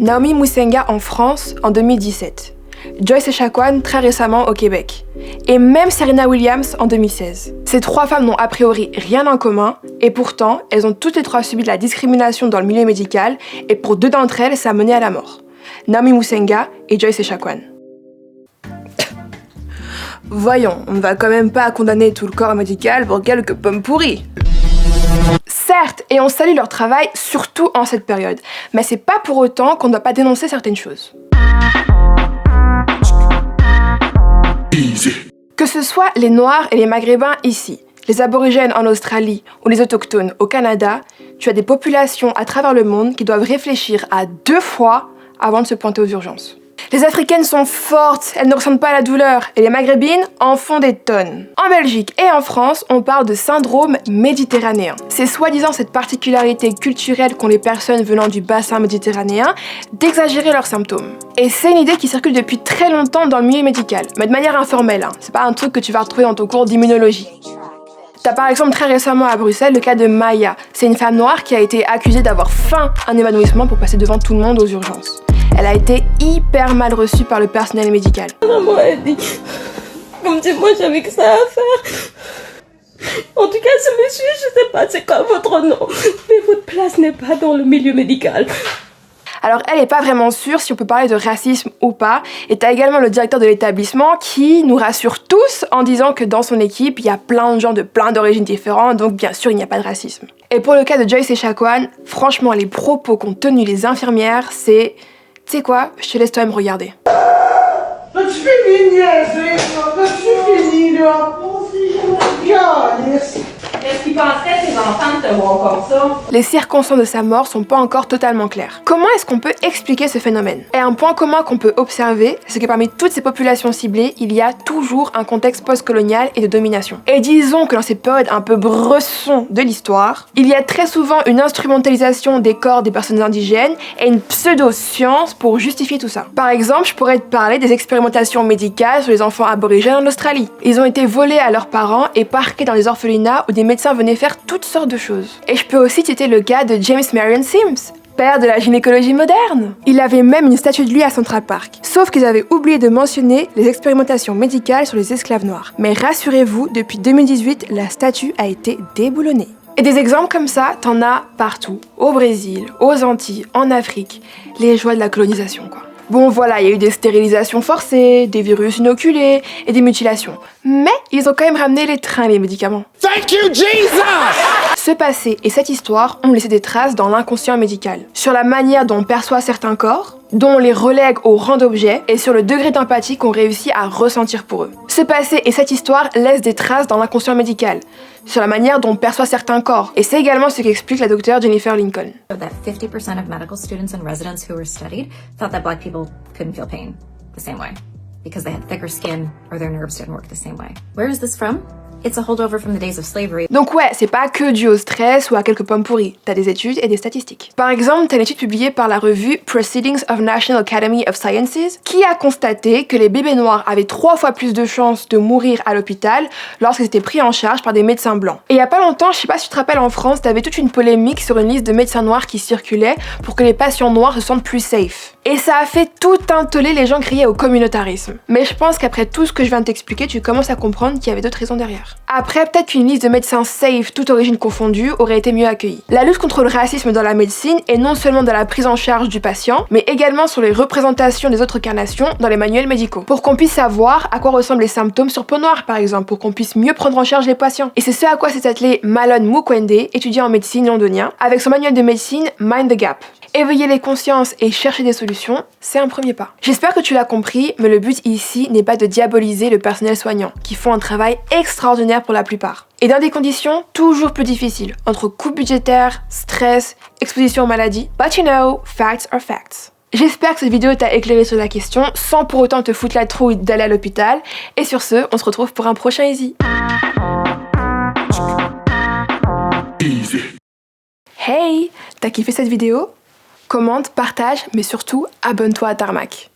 Naomi Musenga en France en 2017. Joyce Echaquan très récemment au Québec. Et même Serena Williams en 2016. Ces trois femmes n'ont a priori rien en commun, et pourtant, elles ont toutes les trois subi de la discrimination dans le milieu médical, et pour deux d'entre elles, ça a mené à la mort. Naomi Musenga et Joyce Echaquan. Voyons, on ne va quand même pas condamner tout le corps médical pour quelques pommes pourries. Certes, et on salue leur travail, surtout en cette période, mais c'est pas pour autant qu'on ne doit pas dénoncer certaines choses. Que ce soit les Noirs et les Maghrébins ici, les Aborigènes en Australie ou les Autochtones au Canada, tu as des populations à travers le monde qui doivent réfléchir à 2 fois avant de se pointer aux urgences. Les Africaines sont fortes, elles ne ressentent pas la douleur, et les Maghrébines en font des tonnes. En Belgique et en France, on parle de syndrome méditerranéen. C'est soi-disant cette particularité culturelle qu'ont les personnes venant du bassin méditerranéen d'exagérer leurs symptômes. Et c'est une idée qui circule depuis très longtemps dans le milieu médical, mais de manière informelle, C'est pas un truc que tu vas retrouver dans ton cours d'immunologie. T'as par exemple très récemment à Bruxelles le cas de Maya. C'est une femme noire qui a été accusée d'avoir feint un évanouissement pour passer devant tout le monde aux urgences. Elle a été hyper mal reçue par le personnel médical. Maman a dit, comme si moi j'avais que ça à faire. En tout cas, ce monsieur, je sais pas c'est quoi votre nom, mais votre place n'est pas dans le milieu médical. Alors elle n'est pas vraiment sûre si on peut parler de racisme ou pas, et t'as également le directeur de l'établissement qui nous rassure tous en disant que dans son équipe, il y a plein de gens de plein d'origines différentes, donc bien sûr il n'y a pas de racisme. Et pour le cas de Joyce Echaquan, franchement les propos qu'ont tenus les infirmières, c'est... Tu sais quoi, je te laisse toi-même regarder. T'as-tu fini, niaiser, t'as-tu fini, là? Est-ce qu'ils penseraient tes enfants de te voir comme ça? Les circonstances de sa mort sont pas encore totalement claires. Comment est-ce qu'on peut expliquer ce phénomène? Et un point commun qu'on peut observer, c'est que parmi toutes ces populations ciblées, il y a toujours un contexte postcolonial et de domination. Et disons que dans ces périodes un peu bressons de l'histoire, il y a très souvent une instrumentalisation des corps des personnes indigènes et une pseudo-science pour justifier tout ça. Par exemple, je pourrais te parler des expérimentations médicales sur les enfants aborigènes en Australie. Ils ont été volés à leurs parents et parqués dans les orphelinats où des médecins venaient faire toutes sortes de choses. Et je peux aussi citer le cas de James Marion Sims, père de la gynécologie moderne. Il avait même une statue de lui à Central Park. Sauf qu'ils avaient oublié de mentionner les expérimentations médicales sur les esclaves noirs. Mais rassurez-vous, depuis 2018, la statue a été déboulonnée. Et des exemples comme ça, t'en as partout. Au Brésil, aux Antilles, en Afrique. Les joies de la colonisation, quoi. Bon voilà, il y a eu des stérilisations forcées, des virus inoculés et des mutilations. Mais ils ont quand même ramené les trains et les médicaments. Thank you, Jesus! Ce passé et cette histoire ont laissé des traces dans l'inconscient médical. Sur la manière dont on perçoit certains corps, dont on les relègue au rang d'objets, et sur le degré d'empathie qu'on réussit à ressentir pour eux. Ce passé et cette histoire laissent des traces dans l'inconscient médical, sur la manière dont on perçoit certains corps. Et c'est également ce qu'explique la docteure Jennifer Lincoln. That 50% of medical students and residents who were studied thought that black people couldn't feel pain the same way because they had thicker skin or their nerves didn't work the same way. Where is this from? It's a holdover from the days of slavery. Donc ouais, c'est pas que dû au stress ou à quelques pommes pourries, t'as des études et des statistiques. Par exemple, t'as une étude publiée par la revue Proceedings of National Academy of Sciences qui a constaté que les bébés noirs avaient 3 fois plus de chances de mourir à l'hôpital lorsqu'ils étaient pris en charge par des médecins blancs. Et il y a pas longtemps, je sais pas si tu te rappelles, en France, t'avais toute une polémique sur une liste de médecins noirs qui circulait pour que les patients noirs se sentent plus safe. Et ça a fait tout un tollé, les gens criaient au communautarisme. Mais je pense qu'après tout ce que je viens de t'expliquer, tu commences à comprendre qu'il y avait d'autres raisons derrière. Après, peut-être qu'une liste de médecins safe, toute origine confondue, aurait été mieux accueillie. La lutte contre le racisme dans la médecine est non seulement dans la prise en charge du patient, mais également sur les représentations des autres carnations dans les manuels médicaux. Pour qu'on puisse savoir à quoi ressemblent les symptômes sur peau noire, par exemple, pour qu'on puisse mieux prendre en charge les patients. Et c'est ce à quoi s'est attelé Malone Mukwende, étudiant en médecine londonien, avec son manuel de médecine Mind the Gap. Éveiller les consciences et chercher des solutions, c'est un premier pas. J'espère que tu l'as compris, mais le but ici n'est pas de diaboliser le personnel soignant, qui font un travail extraordinaire pour la plupart. Et dans des conditions toujours plus difficiles, entre coûts budgétaires, stress, exposition aux maladies. But you know, facts are facts. J'espère que cette vidéo t'a éclairé sur la question, sans pour autant te foutre la trouille d'aller à l'hôpital. Et sur ce, on se retrouve pour un prochain Easy. Hey, t'as kiffé cette vidéo? Commente, partage, mais surtout, abonne-toi à Tarmac.